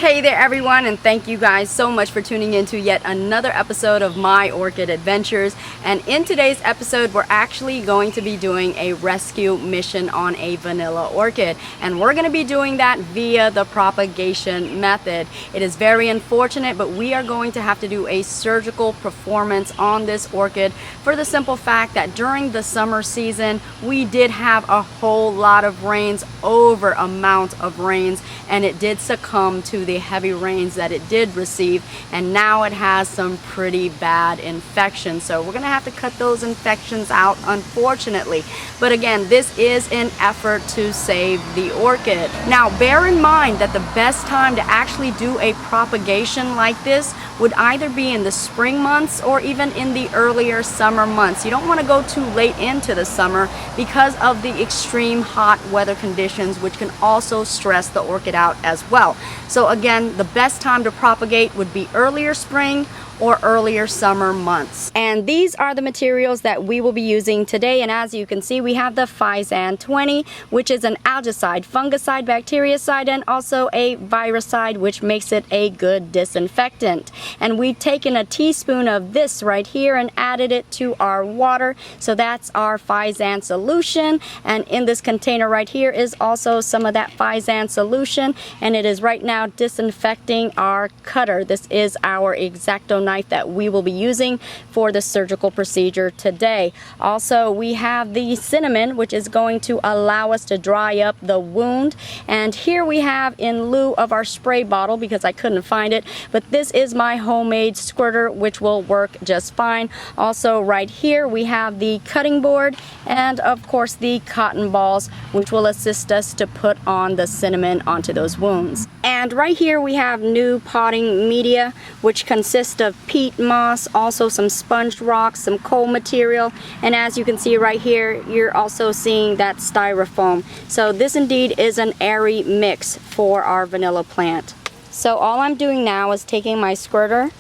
Hey there everyone, and thank you guys so much for tuning in to yet another episode of My Orchid Adventures. And in today's episode we're actually going to be doing a rescue mission on a vanilla orchid, and we're going to be doing that via the propagation method. It is very unfortunate, but we are going to have to do a surgical performance on this orchid for the simple fact that during the summer season we did have a whole lot of rains, over amount of rains, and it did succumb to the heavy rains that it did receive, and now it has some pretty bad infections. So we're gonna have to cut those infections out, unfortunately. But again, this is an effort to save the orchid. Now bear in mind that the best time to actually do a propagation like this would either be in the spring months or even in the earlier summer months. You don't want to go too late into the summer because of the extreme hot weather conditions, which can also stress the orchid out as well. So again, the best time to propagate would be earlier spring or earlier summer months. And these are the materials that we will be using today, and as you can see we have the Physan 20, which is an algicide, fungicide, bactericide, and also a virucide, which makes it a good disinfectant. And we've taken a teaspoon of this right here and added it to our water, so that's our Physan solution. And in this container right here is also some of that Physan solution, and it is right now disinfecting our cutter. This is our X-Acto knife that we will be using for the surgical procedure today. Also, we have the cinnamon, which is going to allow us to dry up the wound. And here we have, in lieu of our spray bottle, because I couldn't find it, but this is my homemade squirter, which will work just fine. Also right here we have the cutting board and of course the cotton balls, which will assist us to put on the cinnamon onto those wounds. And right here we have new potting media, which consists of peat moss, also some sponge rocks, some coal material, and as you can see right here, you're also seeing that styrofoam. So this indeed is an airy mix for our vanilla plant. So all I'm doing now is taking my squirter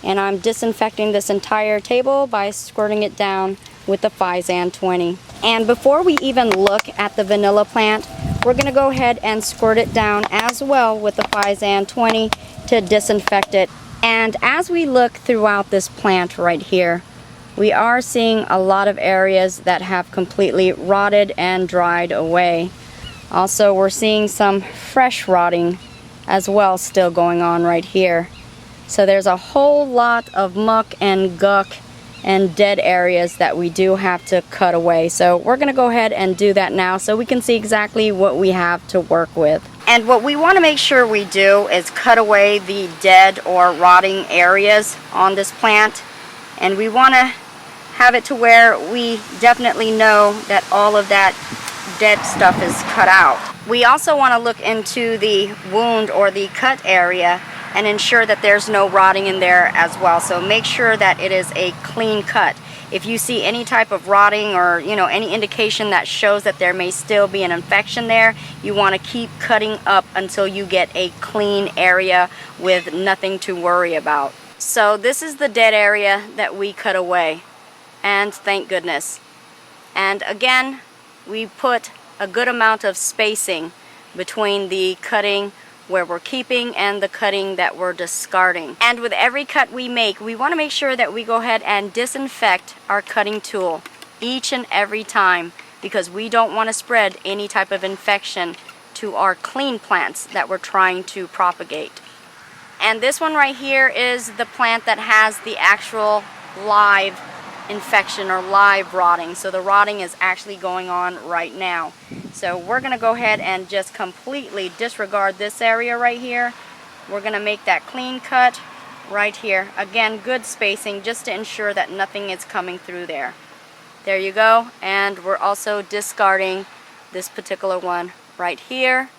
and I'm disinfecting this entire table by squirting it down with the Physan 20. And before we even look at the vanilla plant, we're going to go ahead and squirt it down as well with the Physan 20 to disinfect it. And as we look throughout this plant right here, we are seeing a lot of areas that have completely rotted and dried away. Also, we're seeing some fresh rotting as well still going on right here. So there's a whole lot of muck and guck and dead areas that we do have to cut away. So we're going to go ahead and do that now so we can see exactly what we have to work with. And what we want to make sure we do is cut away the dead or rotting areas on this plant, and we want to have it to where we definitely know that all of that dead stuff is cut out. We also want to look into the wound or the cut area and ensure that there's no rotting in there as well. So make sure that it is a clean cut. If you see any type of rotting or any indication that shows that there may still be an infection there, you want to keep cutting up until you get a clean area with nothing to worry about. So this is the dead area that we cut away, and thank goodness. And again, we put a good amount of spacing between the cutting where we're keeping and the cutting that we're discarding. And with every cut we make, we want to make sure that we go ahead and disinfect our cutting tool each and every time, because we don't want to spread any type of infection to our clean plants that we're trying to propagate. And this one right here is the plant that has the actual live infection or live rotting. So the rotting is actually going on right now. So we're going to go ahead and just completely disregard this area right here. We're going to make that clean cut right here. Again, good spacing just to ensure that nothing is coming through there. There you go. And we're also discarding this particular one right here.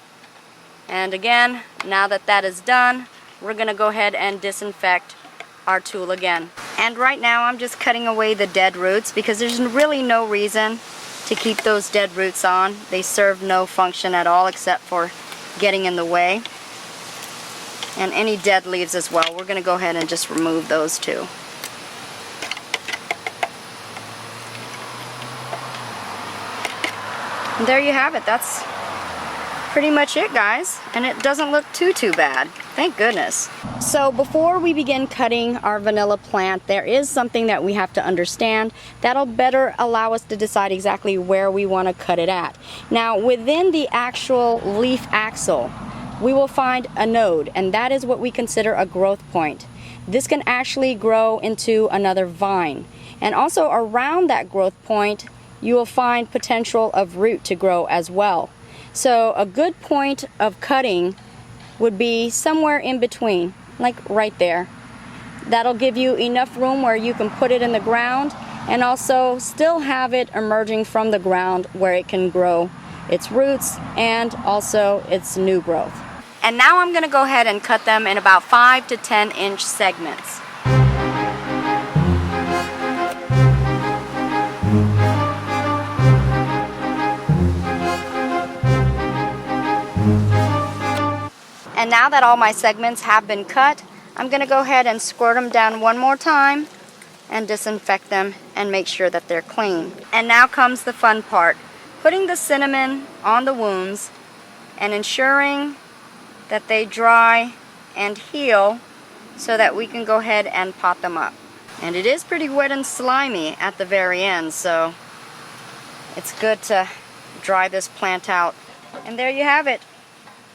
And again, now that that is done, we're going to go ahead and disinfect our tool again. And right now I'm just cutting away the dead roots because there's really no reason to keep those dead roots on. They serve no function at all except for getting in the way. And any dead leaves as well, we're going to go ahead and just remove those too. And there you have it. That's pretty much it, guys, and it doesn't look too bad. Thank goodness. So before we begin cutting our vanilla plant, there is something that we have to understand that'll better allow us to decide exactly where we want to cut it at. Now, within the actual leaf axil, we will find a node, and that is what we consider a growth point. This can actually grow into another vine. And also around that growth point, you will find potential of root to grow as well. So a good point of cutting would be somewhere in between, like right there. That'll give you enough room where you can put it in the ground and also still have it emerging from the ground where it can grow its roots and also its new growth. And now I'm going to go ahead and cut them in about 5 to 10 inch segments. And now that all my segments have been cut, I'm going to go ahead and squirt them down one more time and disinfect them and make sure that they're clean. And now comes the fun part, putting the cinnamon on the wounds and ensuring that they dry and heal so that we can go ahead and pot them up. And it is pretty wet and slimy at the very end, so it's good to dry this plant out. And there you have it.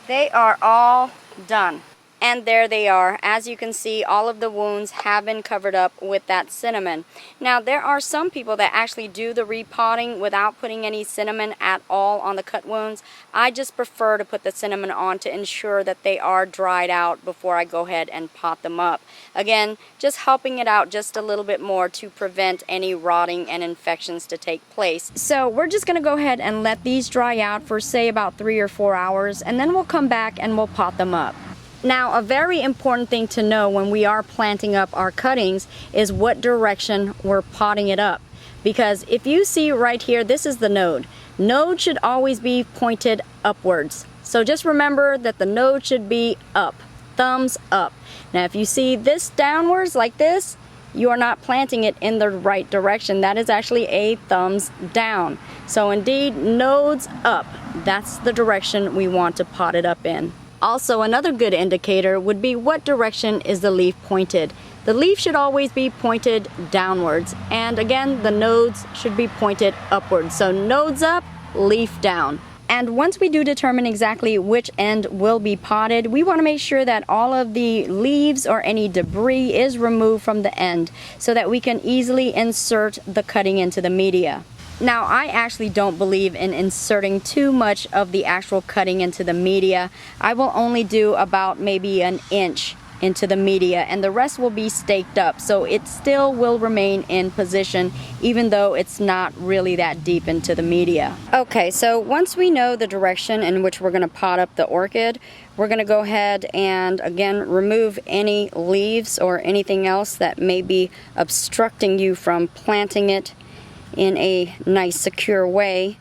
They are all done. And there they are. As you can see, all of the wounds have been covered up with that cinnamon. Now, there are some people that actually do the repotting without putting any cinnamon at all on the cut wounds. I just prefer to put the cinnamon on to ensure that they are dried out before I go ahead and pot them up. Again, just helping it out just a little bit more to prevent any rotting and infections to take place. So we're just going to go ahead and let these dry out for say about 3 or 4 hours, and then we'll come back and we'll pot them up. Now, a very important thing to know when we are planting up our cuttings is what direction we're potting it up. Because if you see right here, this is the node. Node should always be pointed upwards. So just remember that the node should be up, thumbs up. Now, if you see this downwards like this, you are not planting it in the right direction. That is actually a thumbs down. So indeed, nodes up. That's the direction we want to pot it up in. Also, another good indicator would be what direction is the leaf pointed. The leaf should always be pointed downwards, and again, the nodes should be pointed upwards. So nodes up, leaf down. And once we do determine exactly which end will be potted, we want to make sure that all of the leaves or any debris is removed from the end so that we can easily insert the cutting into the media. Now, I actually don't believe in inserting too much of the actual cutting into the media. I will only do about maybe an inch into the media, and the rest will be staked up, so it still will remain in position even though it's not really that deep into the media. Okay, so once we know the direction in which we're going to pot up the orchid, we're going to go ahead and again remove any leaves or anything else that may be obstructing you from planting it in a nice secure way.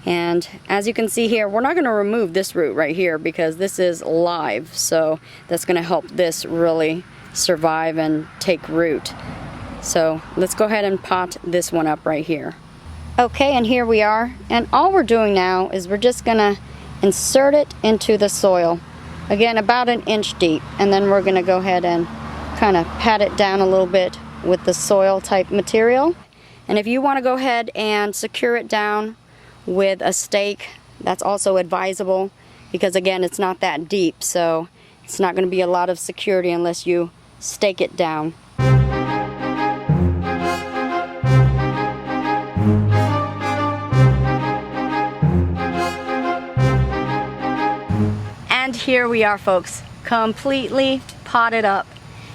And as you can see here, we're not going to remove this root right here because this is live, so that's going to help this really survive and take root. So let's go ahead and pot this one up right here. Okay, and here we are, and all we're doing now is we're just going to insert it into the soil, again about an inch deep, and then we're going to go ahead and kind of pat it down a little bit with the soil type material. And if you want to go ahead and secure it down with a stake, that's also advisable because again, it's not that deep, so it's not going to be a lot of security unless you stake it down. And here we are, folks, completely potted up.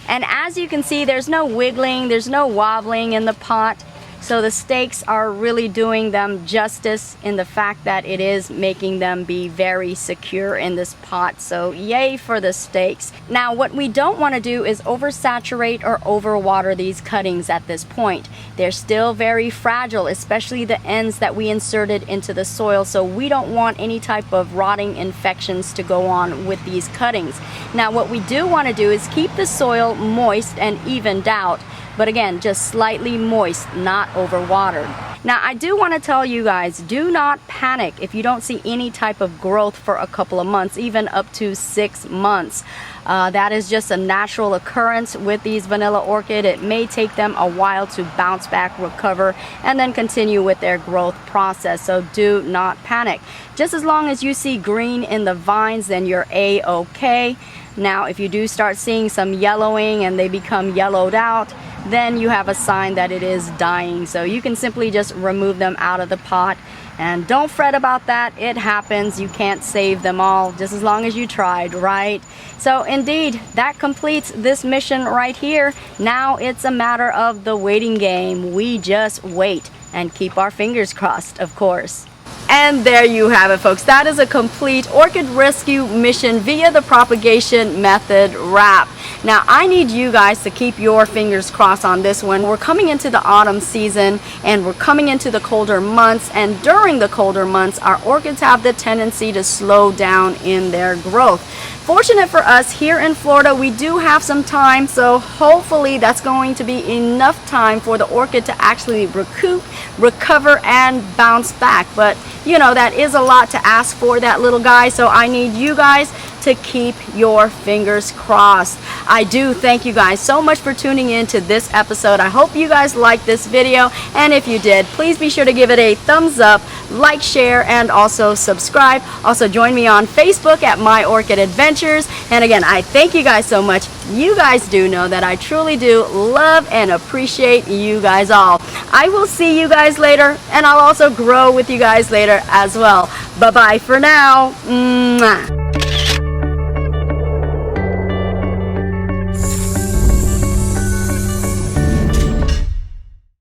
And as you can see, there's no wiggling, there's no wobbling in the pot. So the stakes are really doing them justice in the fact that it is making them be very secure in this pot. So yay for the stakes. Now, what we don't want to do is oversaturate or overwater these cuttings at this point. They're still very fragile, especially the ends that we inserted into the soil. So we don't want any type of rotting infections to go on with these cuttings. Now, what we do want to do is keep the soil moist and evened out. But again, just slightly moist, not overwatered. Now, I do want to tell you guys, do not panic if you don't see any type of growth for a couple of months, even up to 6 months. That is just a natural occurrence with these vanilla orchid. It may take them a while to bounce back, recover, and then continue with their growth process. So do not panic. Just as long as you see green in the vines, then you're a-okay. Now, if you do start seeing some yellowing and they become yellowed out, then you have a sign that it is dying. So you can simply just remove them out of the pot. And don't fret about that. It happens. You can't save them all, just as long as you tried, right? So indeed, that completes this mission right here. Now it's a matter of the waiting game. We just wait and keep our fingers crossed, of course. And there you have it, folks. That is a complete orchid rescue mission via the propagation method wrap. Now, I need you guys to keep your fingers crossed on this one. We're coming into the autumn season and we're coming into the colder months, and during the colder months, our orchids have the tendency to slow down in their growth. Fortunate for us here in Florida, we do have some time, so hopefully that's going to be enough time for the orchid to actually recoup, recover, and bounce back. But you know, that is a lot to ask for that little guy, so I need you guys to keep your fingers crossed. I do thank you guys so much for tuning in to this episode. I hope you guys liked this video, and if you did, please be sure to give it a thumbs up, like, share, and also subscribe. Also join me on Facebook at My Orchid Adventures. And again, I thank you guys so much. You guys do know that I truly do love and appreciate you guys all. I will see you guys later, and I'll also grow with you guys later as well. Bye bye for now. Mwah.